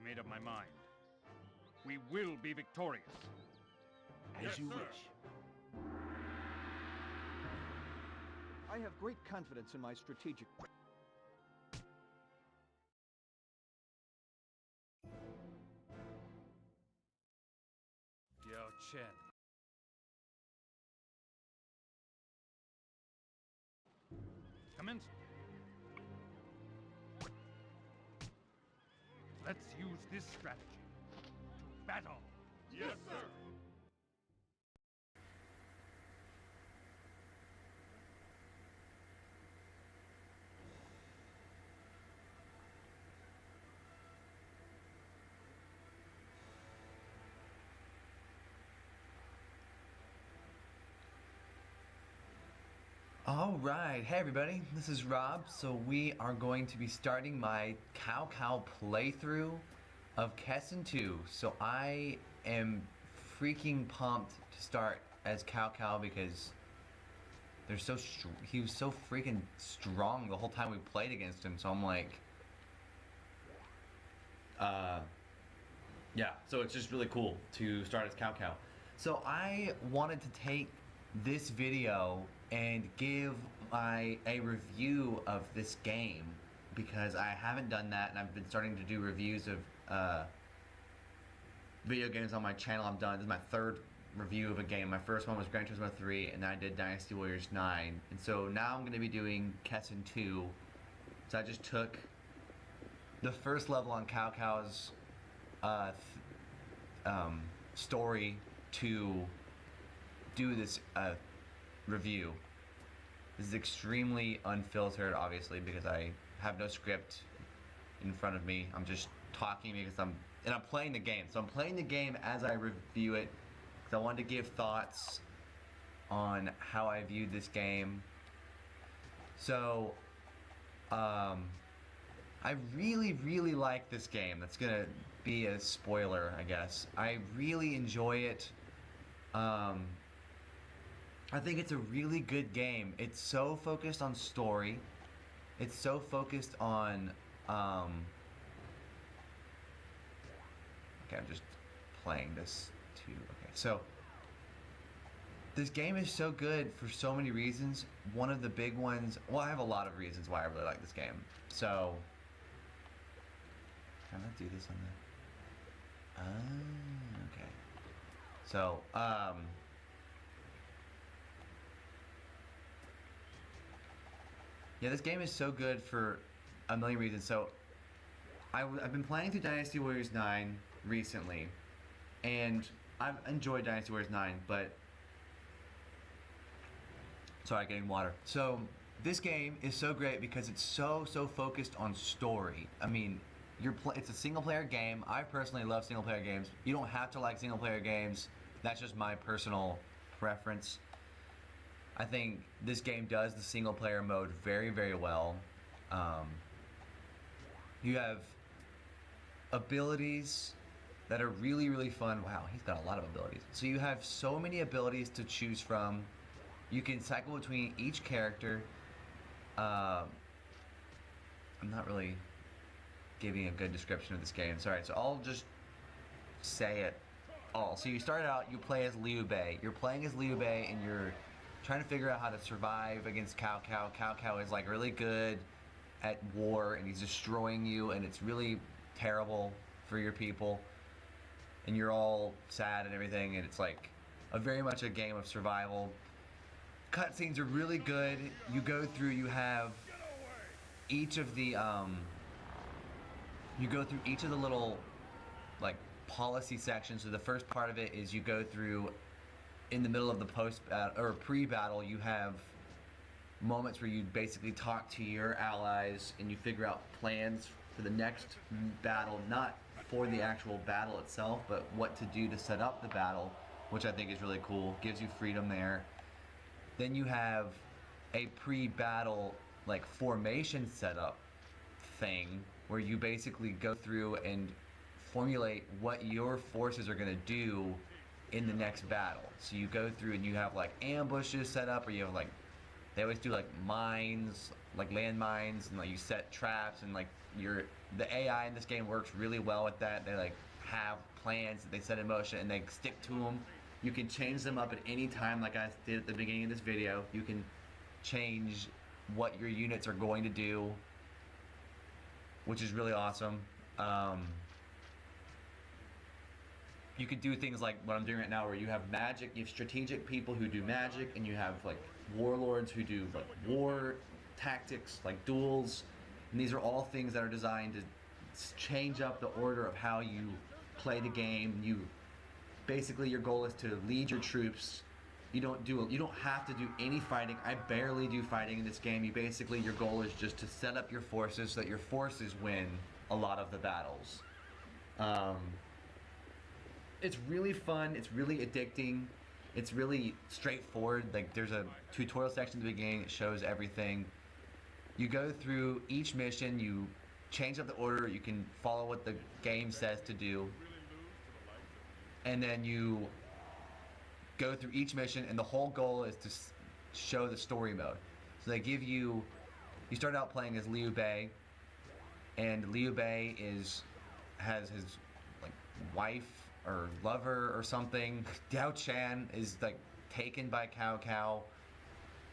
made up my mind. We will be victorious. As you wish. I have great confidence in my strategic... Yao Chen. Commence. Let's use this strategy to battle. Yes, sir. Alright, hey everybody, this is Rob. So we are going to be starting my Cao Cao playthrough of Kessen II. So I am freaking pumped to start as Cao Cao because he was so freaking strong the whole time we played against him. So I'm like, yeah, so it's just really cool to start as Cao Cao. So I wanted to take this video and give a review of this game because I haven't done that, and I've been starting to do reviews of video games on my channel. I've done, this is my third review of a game. My first one was Gran Turismo 3, and then I did Dynasty Warriors 9, and so now I'm going to be doing Kessen II. So I just took the first level on Cao Cao's story to do this review. This is extremely unfiltered, obviously, because I have no script in front of me. I'm just talking because I'm playing the game. So I'm playing the game as I review it because I wanted to give thoughts on how I viewed this game. So I really like this game. That's gonna be a spoiler, I guess. I really enjoy it. I think it's a really good game. It's so focused on story. It's so focused on, okay, I'm just playing this too. Okay, so this game is so good for so many reasons. One of the big ones, well, I have a lot of reasons why I really like this game. So, can I do this on the, okay. So, yeah, this game is so good for a million reasons. So, I've been playing through Dynasty Warriors 9 recently, and I've enjoyed Dynasty Warriors 9, but... Sorry, getting water. So, this game is so great because it's so focused on story. I mean, it's a single-player game. I personally love single-player games. You don't have to like single-player games. That's just my personal preference. I think this game does the single player mode very well. You have abilities that are really fun. Wow, he's got a lot of abilities. So you have so many abilities to choose from. You can cycle between each character. I'm not really giving a good description of this game. Sorry, so I'll just say it all. So you start out, you play as Liu Bei. You're playing as Liu Bei and you're trying to figure out how to survive against Cao Cao. Cao Cao is like really good at war and he's destroying you, and it's really terrible for your people. And you're all sad and everything, and it's like very much a game of survival. Cutscenes are really good. You go through, you have each of the little like policy sections. So the first part of it is you go through. In the middle of the pre-battle, you have moments where you basically talk to your allies and you figure out plans for the next battle, not for the actual battle itself, but what to do to set up the battle, which I think is really cool. Gives you freedom there. Then you have a pre-battle like formation setup thing where you basically go through and formulate what your forces are going to do in the next battle. So you go through and you have like ambushes set up, or you have like, they always do like mines, like landmines, and like you set traps, and like the AI in this game works really well with that. They like have plans that they set in motion and they stick to them. You can change them up at any time, like I did at the beginning of this video. You can change what your units are going to do, which is really awesome. You could do things like what I'm doing right now, where you have magic, you have strategic people who do magic, and you have like warlords who do like war tactics, like duels. And these are all things that are designed to change up the order of how you play the game. Basically, your goal is to lead your troops. You don't have to do any fighting. I barely do fighting in this game. Your goal is just to set up your forces so that your forces win a lot of the battles. It's really fun. It's really addicting. It's really straightforward. Like, there's a tutorial section at the beginning that shows everything. You go through each mission. You change up the order. You can follow what the game says to do. And then you go through each mission, and the whole goal is to show the story mode. So they give you start out playing as Liu Bei, and Liu Bei has his like wife or lover or something. Diao Chan is like taken by Cao Cao,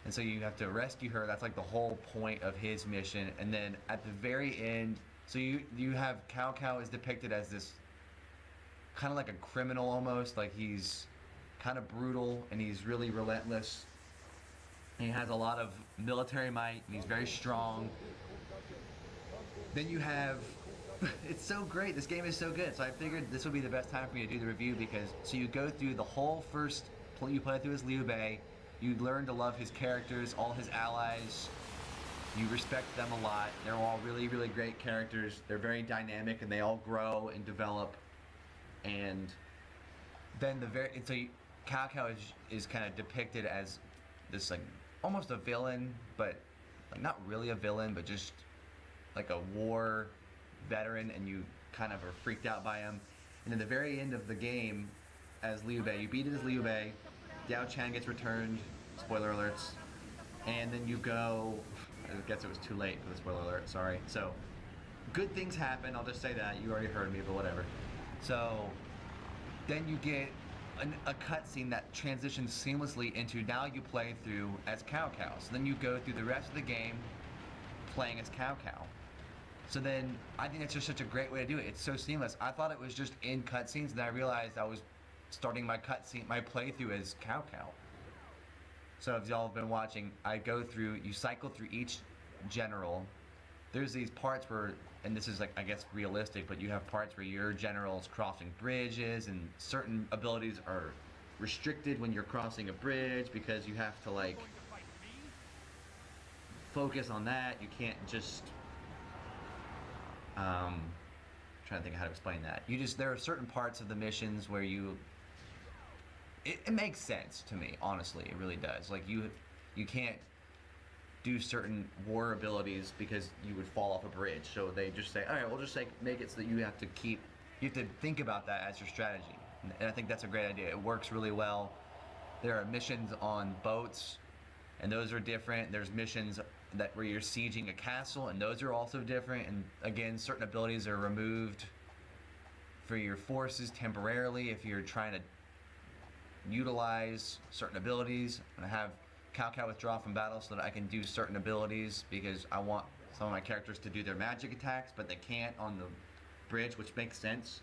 and so you have to rescue her. That's like the whole point of his mission. And then at the very end, so you have Cao Cao is depicted as this kind of like a criminal almost, like he's kind of brutal and he's really relentless. And he has a lot of military might and he's very strong. Then you have it's so great. This game is so good. So I figured this would be the best time for me to do the review, because so you go through the whole first you play through as Liu Bei. You learn to love his characters, all his allies. You respect them a lot. They're all really, really great characters. They're very dynamic and they all grow and develop. And then Cao Cao is kind of depicted as this like almost a villain, but like not really a villain, but just like a war veteran, and you kind of are freaked out by him. And at the very end of the game, as Liu Bei, you beat it as Liu Bei. Diao Chan gets returned. Spoiler alerts. And then you go. I guess it was too late for the spoiler alert. Sorry. So good things happen. I'll just say that. You already heard me, but whatever. So then you get a cutscene that transitions seamlessly into now you play through as Cao Cao. So then you go through the rest of the game playing as Cao Cao. So then I think that's just such a great way to do it. It's so seamless. I thought it was just in cutscenes, and then I realized I was starting my playthrough as Cao Cao. So if y'all have been watching, you cycle through each general. There's these parts where, and this is like, I guess, realistic, but you have parts where your general's crossing bridges, and certain abilities are restricted when you're crossing a bridge because you have to like focus on that. You can't just trying to think of how to explain that. There are certain parts of the missions where it makes sense to me, honestly. It really does. Like you can't do certain war abilities because you would fall off a bridge. So they just say, all right, we'll just make it so that you have to think about that as your strategy. And I think that's a great idea. It works really well. There are missions on boats, and those are different. There's missions where you're sieging a castle, and those are also different. And again, certain abilities are removed for your forces temporarily if you're trying to utilize certain abilities. And I have Cao Cao withdraw from battle so that I can do certain abilities because I want some of my characters to do their magic attacks, but they can't on the bridge, which makes sense.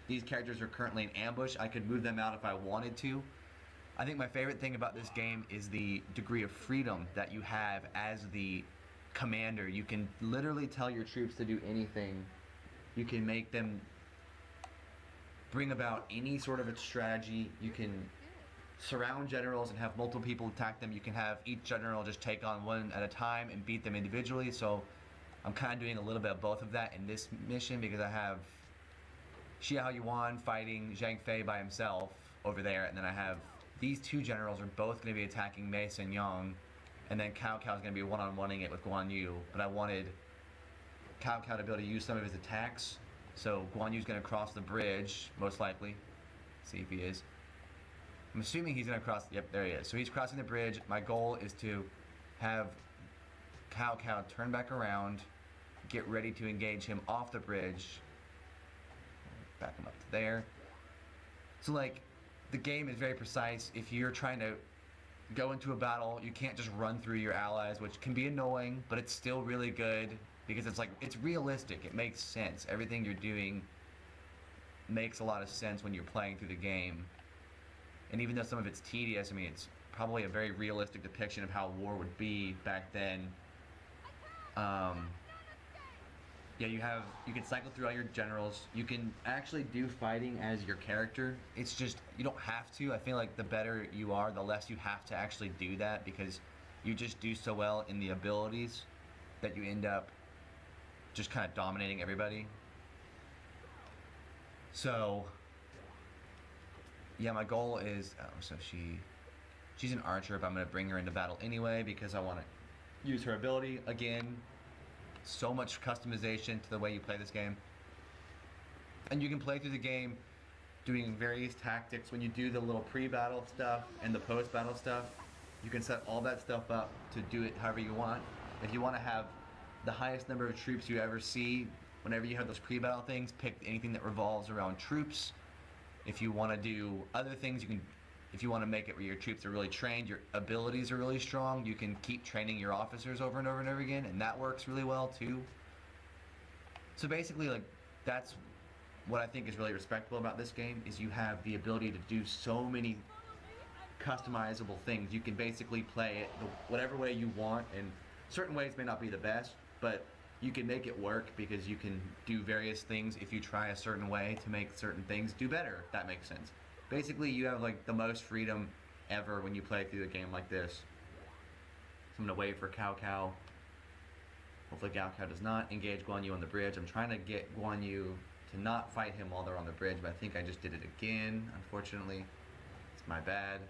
These characters are currently in ambush. I could move them out if I wanted to. I think my favorite thing about this game is the degree of freedom that you have as the commander. You can literally tell your troops to do anything. You can make them bring about any sort of a strategy. You can surround generals and have multiple people attack them. You can have each general just take on one at a time and beat them individually. So I'm kind of doing a little bit of both of that in this mission because I have Xiao Yuan fighting Zhang Fei by himself over there, and then I have these two generals are both going to be attacking Mei Senyang, and then Cao Cao is going to be one-on-oneing it with Guan Yu. But I wanted Cao Cao to be able to use some of his attacks. So Guan Yu's going to cross the bridge, most likely. See if he is. I'm assuming he's going to cross. Yep, there he is. So he's crossing the bridge. My goal is to have Cao Cao turn back around, get ready to engage him off the bridge. Back him up to there. So like, the game is very precise. If you're trying to go into a battle, you can't just run through your allies, which can be annoying, but it's still really good because it's like, it's realistic. It makes sense. Everything you're doing makes a lot of sense when you're playing through the game. And even though some of it's tedious, I mean, it's probably a very realistic depiction of how war would be back then. Yeah, you can cycle through all your generals. You can actually do fighting as your character. It's just, you don't have to. I feel like the better you are, the less you have to actually do that, because you just do so well in the abilities that you end up just kind of dominating everybody. So, yeah, my goal is, so she's an archer, but I'm going to bring her into battle anyway because I want to use her ability. Again, so much customization to the way you play this game. And you can play through the game doing various tactics. When you do the little pre-battle stuff and the post-battle stuff, you can set all that stuff up to do it however you want. If you want to have the highest number of troops you ever see, whenever you have those pre-battle things, pick anything that revolves around troops. If you want to do other things, you can. If you want to make it where your troops are really trained, your abilities are really strong, you can keep training your officers over and over and over again, and that works really well too. So basically, like, that's what I think is really respectable about this game, is you have the ability to do so many customizable things. You can basically play it whatever way you want, and certain ways may not be the best, but you can make it work because you can do various things if you try a certain way to make certain things do better, if that makes sense. Basically, you have like the most freedom ever when you play through a game like this. So I'm gonna wait for Cao Cao. Hopefully Cao Cao does not engage Guan Yu on the bridge. I'm trying to get Guan Yu to not fight him while they're on the bridge, but I think I just did it again, unfortunately. It's my bad.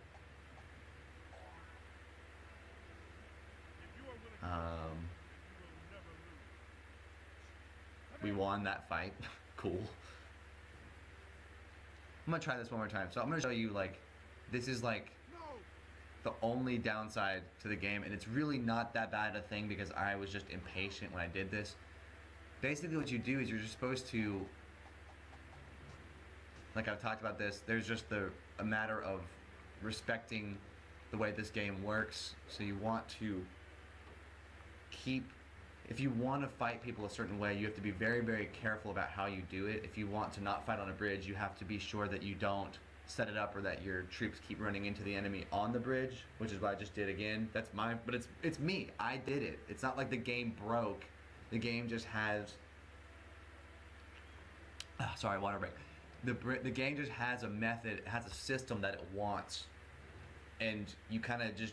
We won that fight. Cool. I'm gonna try this one more time. So I'm gonna show you, like, this is like the only downside to the game, and it's really not that bad a thing because I was just impatient when I did this. Basically what you do is you're just supposed to, like I've talked about this, there's just a matter of respecting the way this game works. So you want to keep, if you want to fight people a certain way, you have to be very, very careful about how you do it. If you want to not fight on a bridge, you have to be sure that you don't set it up or that your troops keep running into the enemy on the bridge, which is what I just did again. That's mine, but it's me. I did it. It's not like the game broke. The game just has... sorry, water break. The game just has a method, it has a system that it wants. And you kind of just...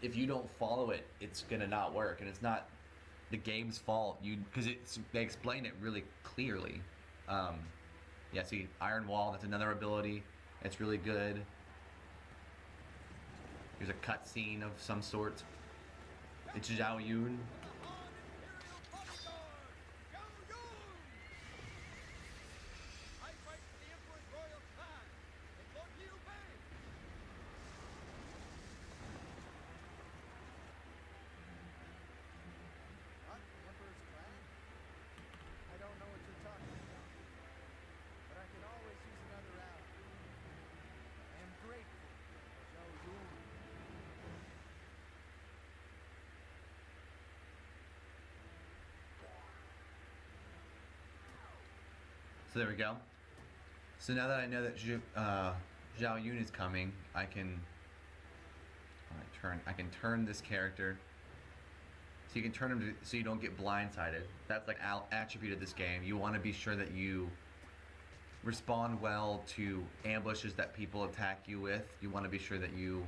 If you don't follow it, it's going to not work. And it's not the game's fault, because they explain it really clearly. Yeah, see, Iron Wall, that's another ability. It's really good. There's a cutscene of some sort. It's Zhao Yun. So there we go. So now that I know that Zhao Yun is coming, I can turn this character. So you can turn him so you don't get blindsided. That's like an attribute of this game. You want to be sure that you respond well to ambushes that people attack you with. You want to be sure that you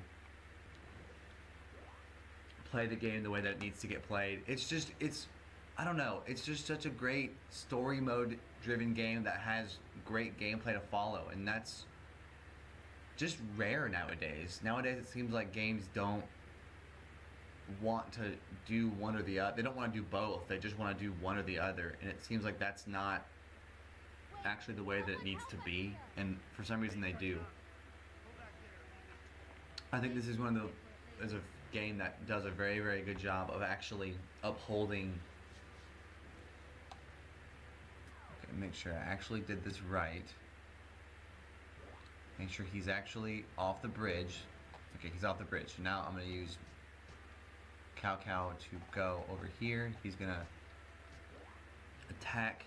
play the game the way that it needs to get played. I don't know, it's just such a great story mode driven game that has great gameplay to follow, and that's just rare nowadays. Nowadays it seems like games don't want to do one or the other. They don't want to do both, they just want to do one or the other, and it seems like that's not actually the way that it needs to be, and for some reason they do. I think this is there's a game that does a very, very good job of actually upholding make sure I actually did this right. Make sure he's actually off the bridge. Okay, he's off the bridge. So now I'm going to use Cao Cao to go over here. He's going to attack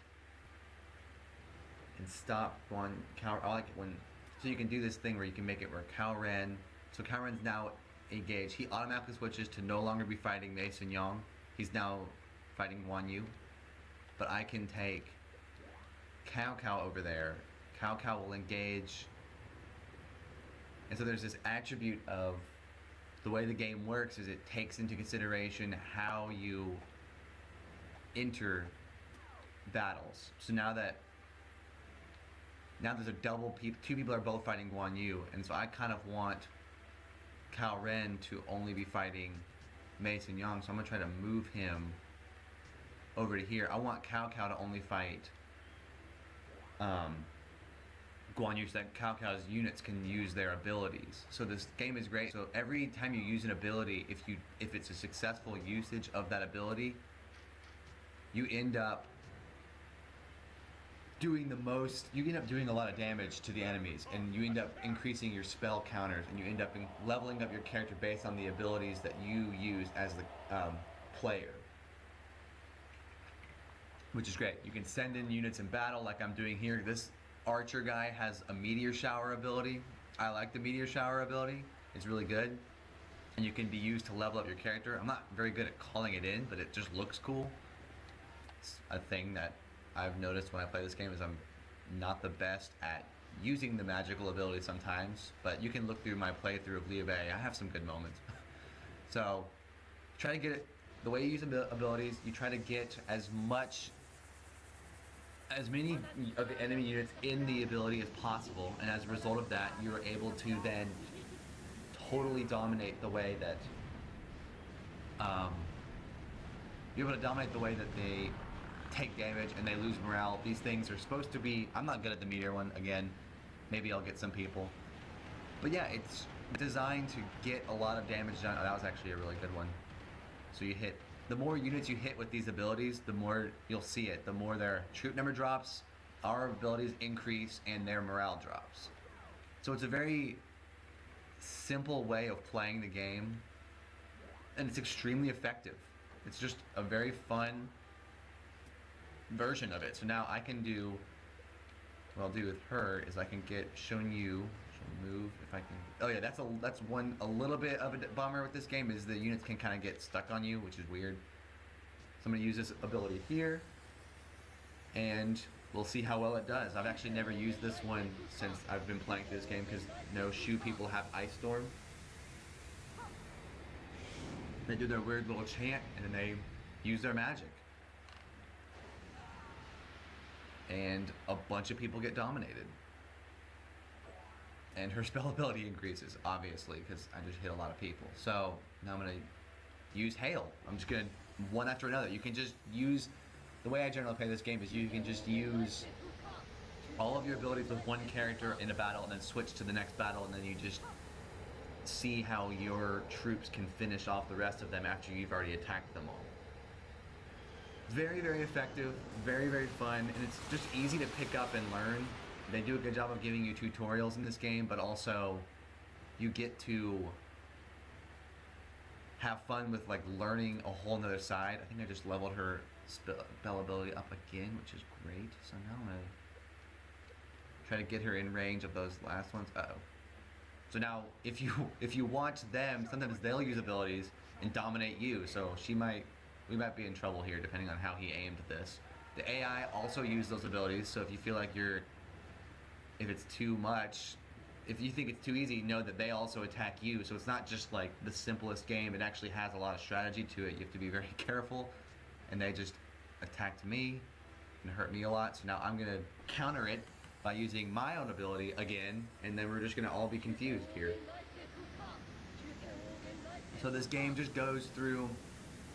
and stop one Cao. I like it when, so you can do this thing where you can make it where Cao Ren, so Cao Ren's now engaged. He automatically switches to no longer be fighting Mei Sun Yong. He's now fighting Guan Yu. But I can take Cao Cao over there. Cao Cao will engage. And so there's this attribute of the way the game works is it takes into consideration how you enter battles. So now there's a double, two people are both fighting Guan Yu, and so I kind of want Cao Ren to only be fighting Mei Sun Yong, so I'm gonna try to move him over to here. I want Cao Cao to only fight Guan Yu, so that Cao Cao's units can use their abilities. So this game is great. So every time you use an ability, if it's a successful usage of that ability, you end up doing doing a lot of damage to the enemies, and you end up increasing your spell counters, and you end up leveling up your character based on the abilities that you use as the player, which is great. You can send in units in battle like I'm doing here. This archer guy has a meteor shower ability. I like the meteor shower ability. It's really good, and you can be used to level up your character. I'm not very good at calling it in, but it just looks cool. It's a thing that I've noticed when I play this game is I'm not the best at using the magical ability sometimes, but you can look through my playthrough of Liu Bei. I have some good moments. So try to get it, the way you use abilities, you try to get as many of the enemy units in the ability as possible, and as a result of that, you're able to then totally dominate the way that you're able to dominate the way that they take damage and they lose morale. These things are supposed to be, I'm not good at the meteor one, again, maybe I'll get some people, but yeah, it's designed to get a lot of damage done. Oh, that was actually a really good one. So you hit, the more units you hit with these abilities, the more you'll see it, the more their troop number drops, our abilities increase, and their morale drops. So it's a very simple way of playing the game, and it's extremely effective. It's just a very fun version of it. So now I can do, what I'll do with her is I can get Shun Yu, she'll move if I can. Oh yeah, that's a little bit of a bummer with this game is the units can kind of get stuck on you, which is weird. So I'm going to use this ability here, and we'll see how well it does. I've actually never used this one since I've been playing this game because no Shu people have Ice Storm. They do their weird little chant and then they use their magic. And a bunch of people get dominated. And her spell ability increases, obviously, because I just hit a lot of people. So now I'm going to use Hail. I'm just going to, one after another. You can just use, the way I generally play this game is you can just use all of your abilities with one character in a battle and then switch to the next battle, and then you just see how your troops can finish off the rest of them after you've already attacked them all. Very, very effective, very, very fun, and it's just easy to pick up and learn. They do a good job of giving you tutorials in this game, but also you get to have fun with like learning a whole nother side. I think I just leveled her spell ability up again, which is great. So now I'm gonna try to get her in range of those last ones. Uh-oh. So now if you watch them, sometimes they'll use abilities and dominate you. So we might be in trouble here depending on how he aimed this. The AI also use those abilities, so if you feel like if it's too much, if you think it's too easy, know that they also attack you. So it's not just like the simplest game, it actually has a lot of strategy to it. You have to be very careful, and they just attacked me and hurt me a lot. So now I'm gonna counter it by using my own ability again, and then we're just gonna all be confused here. So this game just goes through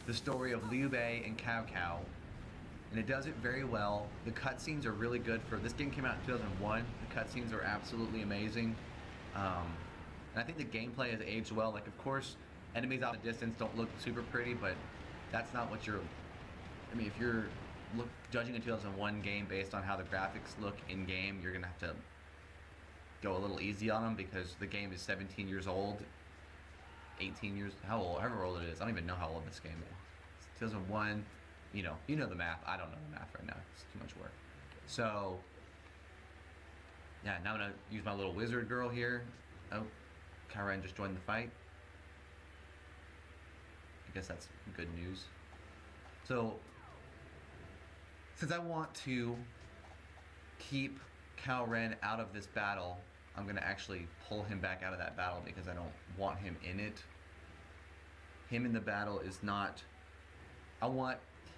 the story of Liu Bei and Cao Cao, and it does it very well. The cutscenes are really good for, this game came out in 2001, the cutscenes are absolutely amazing. And I think the gameplay has aged well. Like, of course, enemies out in the distance don't look super pretty, but that's not what you're, I mean, if you're judging a 2001 game based on how the graphics look in game, you're gonna have to go a little easy on them because the game is 17 years old, 18 years, however old it is. I don't even know how old this game is. It's 2001. You know the math. I don't know the math right now. It's too much work. So yeah, now I'm gonna use my little wizard girl here. Oh, Cao Ren just joined the fight. I guess that's good news. So, since I want to keep Cao Ren out of this battle, I'm going to actually pull him back out of that battle because I don't want him in it. Him in the battle is not... I want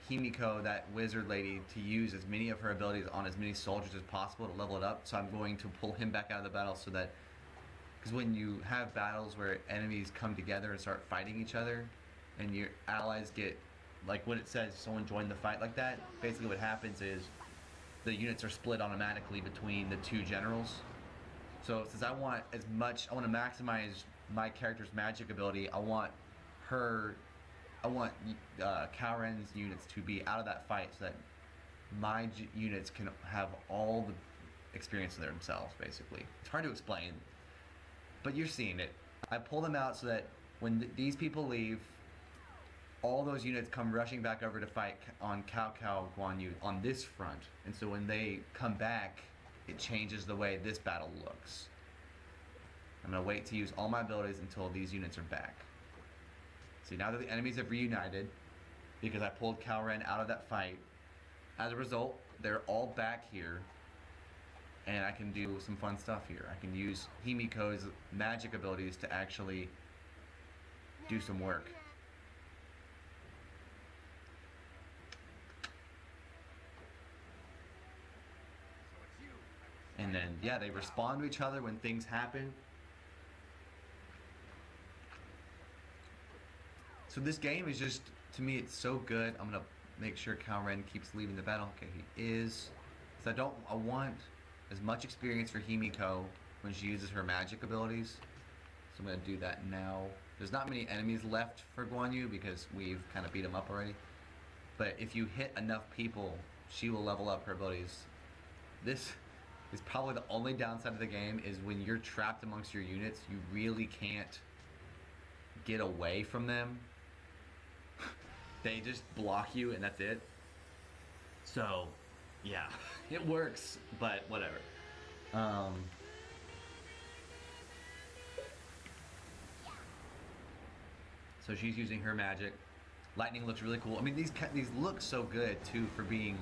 Himiko, that wizard lady, to use as many of her abilities on as many soldiers as possible to level it up. So I'm going to pull him back out of the battle so that... Because when you have battles where enemies come together and start fighting each other, and your allies get... Like when it says someone joined the fight like that, basically what happens is the units are split automatically between the two generals. So since I want to maximize my character's magic ability, I want Cao Ren's units to be out of that fight so that my units can have all the experience of themselves, basically. It's hard to explain, but you're seeing it. I pull them out so that when these people leave, all those units come rushing back over to fight on Cao Cao Guan Yu on this front. And so when they come back, it changes the way this battle looks. I'm going to wait to use all my abilities until these units are back. See, now that the enemies have reunited, because I pulled Cao Ren out of that fight, as a result, they're all back here, and I can do some fun stuff here. I can use Himiko's magic abilities to actually do some work. And then, yeah, they respond to each other when things happen. So this game is just, to me, it's so good. I'm gonna make sure Cao Ren keeps leaving the battle. Okay, he is. Because I want as much experience for Himiko when she uses her magic abilities. So I'm gonna do that now. There's not many enemies left for Guan Yu because we've kind of beat him up already. But if you hit enough people, she will level up her abilities. This is probably the only downside of the game is when you're trapped amongst your units, you really can't get away from them. They just block you and that's it. So, yeah, it works, but whatever. So she's using her magic. Lightning looks really cool. I mean, these look so good too for being,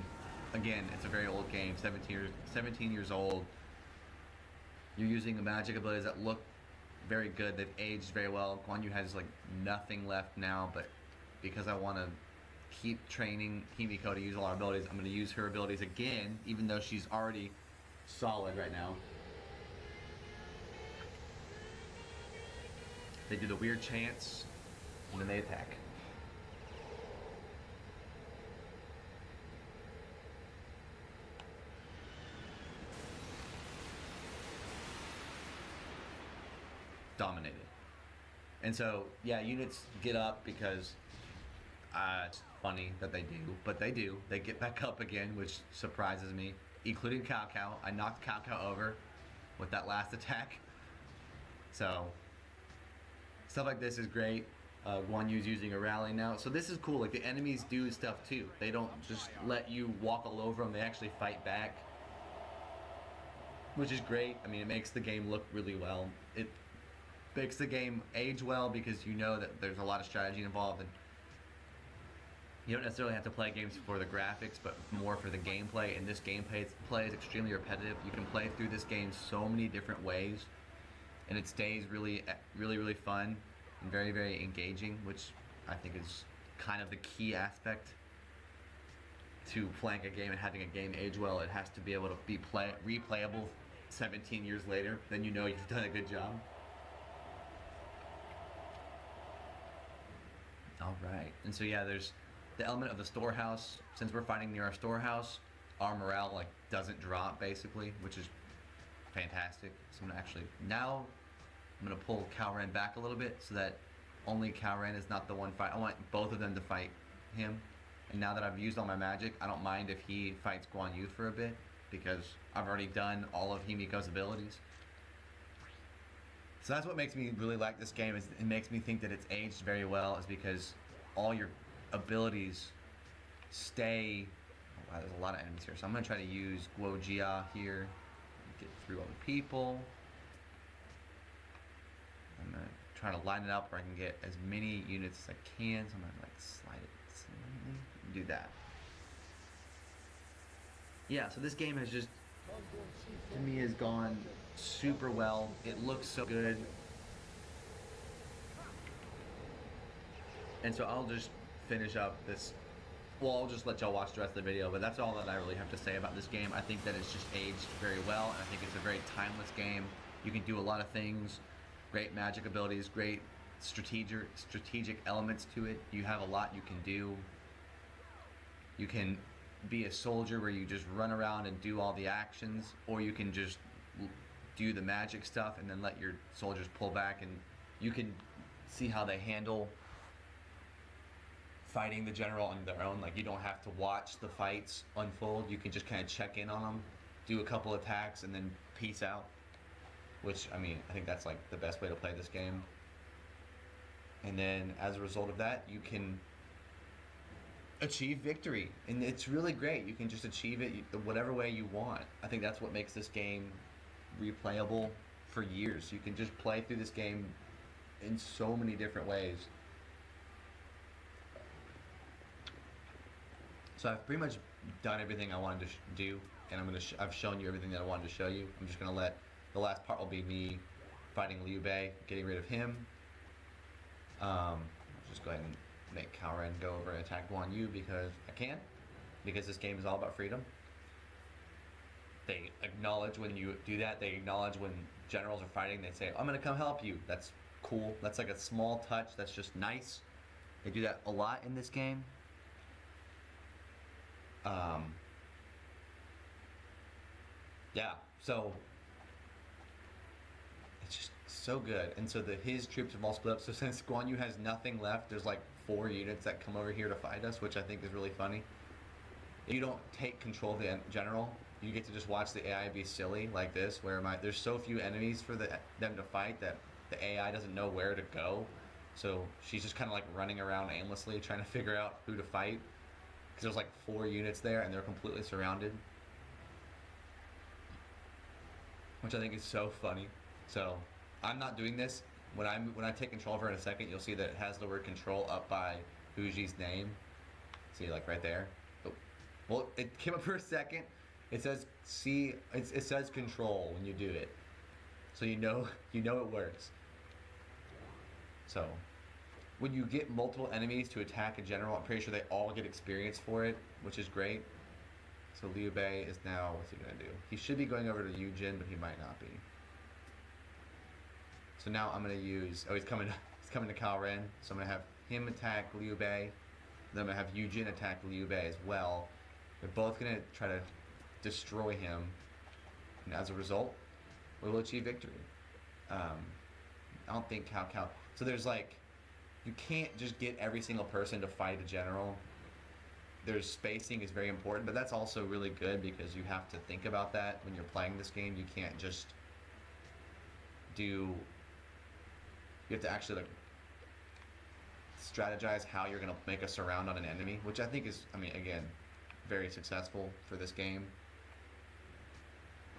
again, it's a very old game, 17 years old. You're using the magic abilities that look very good. They've aged very well. Guan Yu has like nothing left now, but because I want to keep training Himiko to use all our abilities, I'm going to use her abilities again, even though she's already solid right now. They do the weird chants, and then they attack. Dominated. And so, yeah, units get up because it's funny that they do, but they do. They get back up again, which surprises me, including Cao Cao. I knocked Cao Cao over with that last attack. So, stuff like this is great. Guan Yu's using a rally now. So this is cool. Like, the enemies do stuff too. They don't just let you walk all over them. They actually fight back, which is great. I mean, it makes the game look really well. It makes the game age well because you know that there's a lot of strategy involved, and you don't necessarily have to play games for the graphics, but more for the gameplay. And this gameplay is extremely repetitive. You can play through this game so many different ways, and it stays really, really, really fun and very, very engaging, which I think is kind of the key aspect to playing a game and having a game age well. It has to be able to be replayable 17 years later. Then you know you've done a good job. All right, and so yeah, there's the element of the storehouse. Since we're fighting near our storehouse, our morale like doesn't drop basically, which is fantastic. So I'm gonna pull Cao Ren back a little bit so that only Cao Ren is not the one fight. I want both of them to fight him, And now that I've used all my magic, I don't mind if he fights Guan Yu for a bit, because I've already done all of Himiko's abilities. So that's what makes me really like this game, is it makes me think that it's aged very well, is because all your abilities stay... Oh, wow, there's a lot of enemies here. So I'm going to try to use Guo Jia here, get through all the people. I'm going to try to line it up where I can get as many units as I can. So I'm going to like slide it slightly. Do that. Yeah, so this game has just, to me, has gone super well. It looks so good. And so I'll just finish up this. Well, I'll just let y'all watch the rest of the video, but that's all that I really have to say about this game. I think that it's just aged very well, and I think it's a very timeless game. You can do a lot of things, great magic abilities, great strategic elements to it. You have a lot you can do. You can be a soldier where you just run around and do all the actions, or you can just do the magic stuff and then let your soldiers pull back, and you can see how they handle fighting the general on their own. Like, you don't have to watch the fights unfold. You can just kind of check in on them, do a couple attacks, and then peace out. Which, I mean, I think that's like the best way to play this game. And then as a result of that, you can achieve victory, and it's really great. You can just achieve it whatever way you want. I think that's what makes this game replayable for years. You can just play through this game in so many different ways. So I've pretty much done everything I wanted to do, and I've shown you everything that I wanted to show you. I'm just gonna let the last part will be me fighting Liu Bei, getting rid of him. I'll just go ahead and make Cao Ren go over and attack Guan Yu because I can, because this game is all about freedom. They acknowledge when you do that. They acknowledge when generals are fighting. They say, I'm gonna come help you. That's cool. That's like a small touch. That's just nice. They do that a lot in this game. Yeah, so it's just so good. And so his troops have all split up. So since Guan Yu has nothing left, there's like 4 units that come over here to fight us, which I think is really funny. If you don't take control of the general, you get to just watch the AI be silly like this, where there's so few enemies for them to fight that the AI doesn't know where to go. So she's just kind of like running around aimlessly trying to figure out who to fight, because there's like 4 units there and they're completely surrounded, which I think is so funny. So I'm not doing this. When I take control of her in a second, you'll see that it has the word control up by Fuji's name. See, like right there. Oh. Well, it came up for a second. It says it says control when you do it, so you know it works. So when you get multiple enemies to attack a general, I'm pretty sure they all get experience for it, which is great. So Liu Bei is now, what's he gonna do? He should be going over to Yujin, but he might not be. So now I'm gonna use, he's coming to Cao Ren, so I'm gonna have him attack Liu Bei, then I'm gonna have Yujin attack Liu Bei as well. They're both gonna try to destroy him, and as a result, we will achieve victory. I don't think Cao Cao, so there's like, you can't just get every single person to fight a general. There's spacing is very important, but that's also really good because you have to think about that when you're playing this game. You can't just you have to actually like strategize how you're gonna make a surround on an enemy, which I think is, I mean, again, very successful for this game.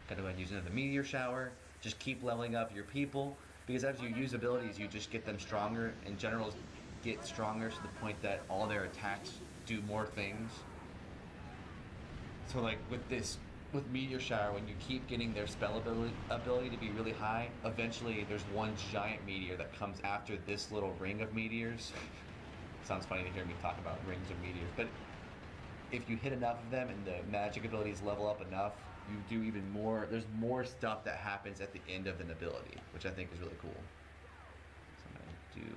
Gotta go ahead and use another meteor shower. Just keep leveling up your people, because as you use abilities, you just get them stronger, and generals get stronger to the point that all their attacks do more things. So like with meteor shower, when you keep getting their spell ability to be really high, eventually there's one giant meteor that comes after this little ring of meteors. Sounds funny to hear me talk about rings of meteors, but if you hit enough of them and the magic abilities level up enough, you do even more. There's more stuff that happens at the end of an ability, which I think is really cool. So I'm gonna do,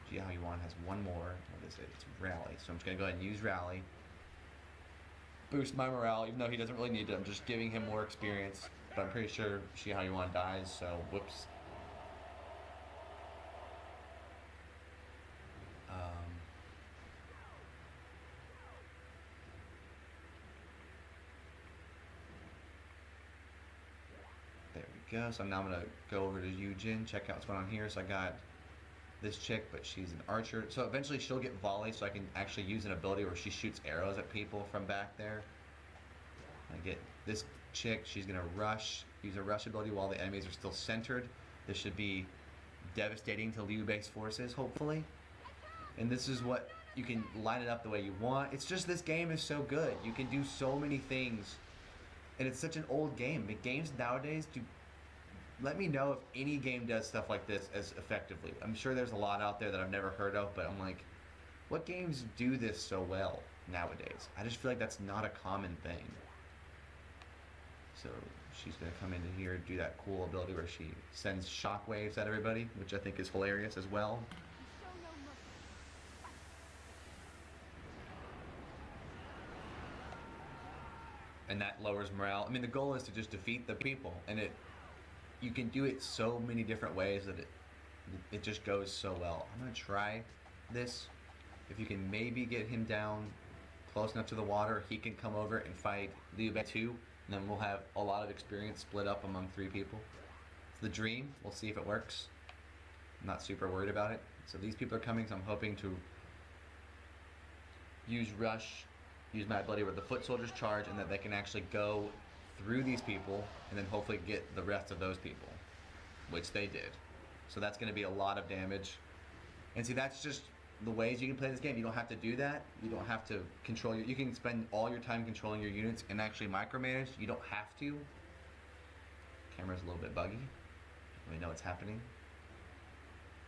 Jiao Yuan has one more. What is it? It's rally. So I'm just gonna go ahead and use rally. Boost my morale, even though he doesn't really need it. I'm just giving him more experience, but I'm pretty sure Jiao Yuan dies, so whoops. go. So now I'm gonna go over to Yujin, check out what's going on here. So I got this chick, but she's an archer. So eventually she'll get volley, so I can actually use an ability where she shoots arrows at people from back there. I get this chick, she's gonna rush, use a rush ability while the enemies are still centered. This should be devastating to Liu Bei's forces, hopefully. And this is what you can line it up the way you want. It's just this game is so good. You can do so many things. And it's such an old game. The games nowadays do. Let me know if any game does stuff like this as effectively. I'm sure there's a lot out there that I've never heard of, but I'm like, what games do this so well nowadays? I just feel like that's not a common thing. So she's gonna come into here, do that cool ability where she sends shockwaves at everybody, which I think is hilarious as well. And that lowers morale. I mean, the goal is to just defeat the people, and you can do it so many different ways that it just goes so well. I'm gonna try this. If you can maybe get him down close enough to the water, he can come over and fight Liu Bei too, and then we'll have a lot of experience split up among 3 people. It's the dream. We'll see if it works. I'm not super worried about it. So these people are coming, so I'm hoping to use rush, use my ability where the foot soldiers charge, and that they can actually go through these people and then hopefully get the rest of those people, which they did. So that's going to be a lot of damage. And see, that's just the ways you can play this game. You don't have to do that. You don't have to control you can spend all your time controlling your units and actually micromanage. You don't have to. Camera's a little bit buggy. Let me know what's happening.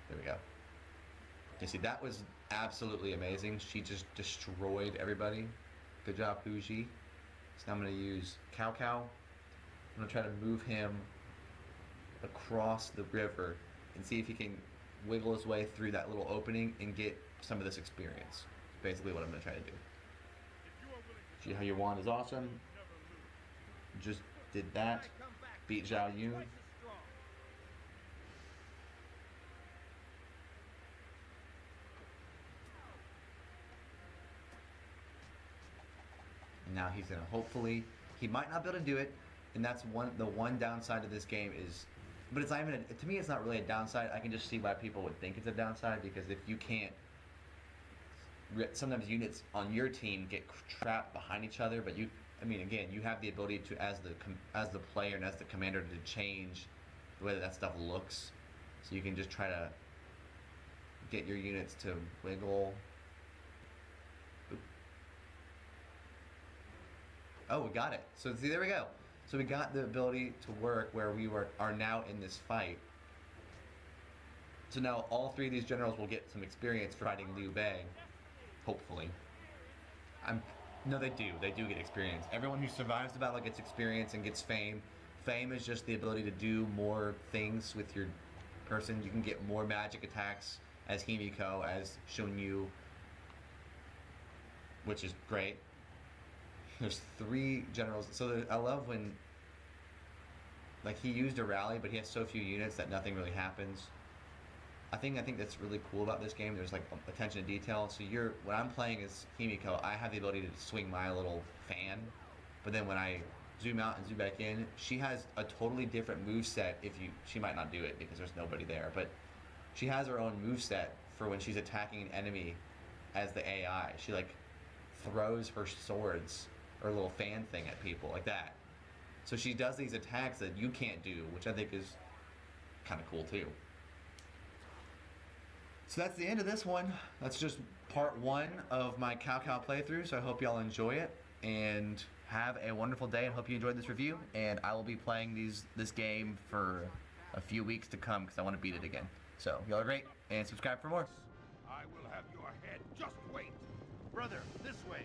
There we go. You see, that was absolutely amazing. She just destroyed everybody. Good job, Huji. So now I'm going to use Cao Cao. I'm going to try to move him across the river and see if he can wiggle his way through that little opening and get some of this experience. That's basically what I'm going to try to do. See how your wand is awesome. Just did that. Beat Zhao Yun. Now he's gonna hopefully, he might not be able to do it, and that's the one downside of this game is, but it's not even to me it's not really a downside. I can just see why people would think it's a downside, because if you can't, sometimes units on your team get trapped behind each other, but I mean again, you have the ability to as the player and as the commander to change the way that stuff looks, so you can just try to get your units to wiggle. Oh, we got it. So see, there we go. So we got the ability to work where we are now in this fight. So now all 3 of these generals will get some experience fighting Liu Bei, hopefully. No, they do. They do get experience. Everyone who survives the battle gets experience and gets fame. Fame is just the ability to do more things with your person. You can get more magic attacks as Himiko, as Shunyu, which is great. There's 3 generals, so I love when, like, he used a rally, but he has so few units that nothing really happens. I think that's really cool about this game. There's like attention to detail. So when I'm playing as Himiko, I have the ability to swing my little fan, but then when I zoom out and zoom back in, she has a totally different move set. She might not do it because there's nobody there, but she has her own move set for when she's attacking an enemy as the AI. She like throws her swords or little fan thing at people like that. So she does these attacks that you can't do, which I think is kind of cool too. So that's the end of this one. That's just part 1 of my Cao Cao playthrough, so I hope y'all enjoy it and have a wonderful day, and hope you enjoyed this review. And I will be playing this game for a few weeks to come because I want to beat it again. So y'all are great, and subscribe for more. I will have your head. Just wait. Brother, this way.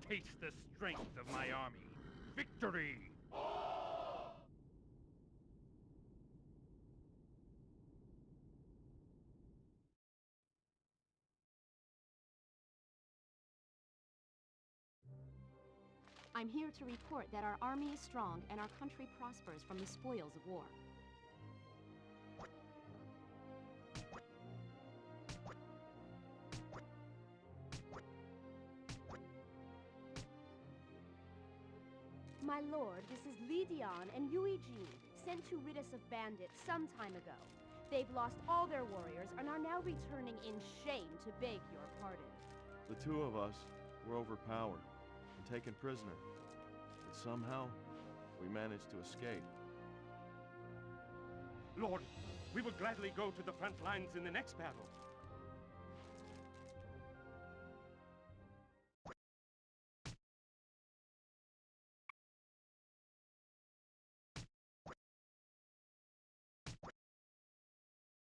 Taste the strength of my army. Victory! I'm here to report that our army is strong and our country prospers from the spoils of war. My lord, this is Li Dian and Yui Jin, sent to rid us of bandits some time ago. They've lost all their warriors and are now returning in shame to beg your pardon. The two of us were overpowered and taken prisoner, but somehow we managed to escape. Lord, we will gladly go to the front lines in the next battle.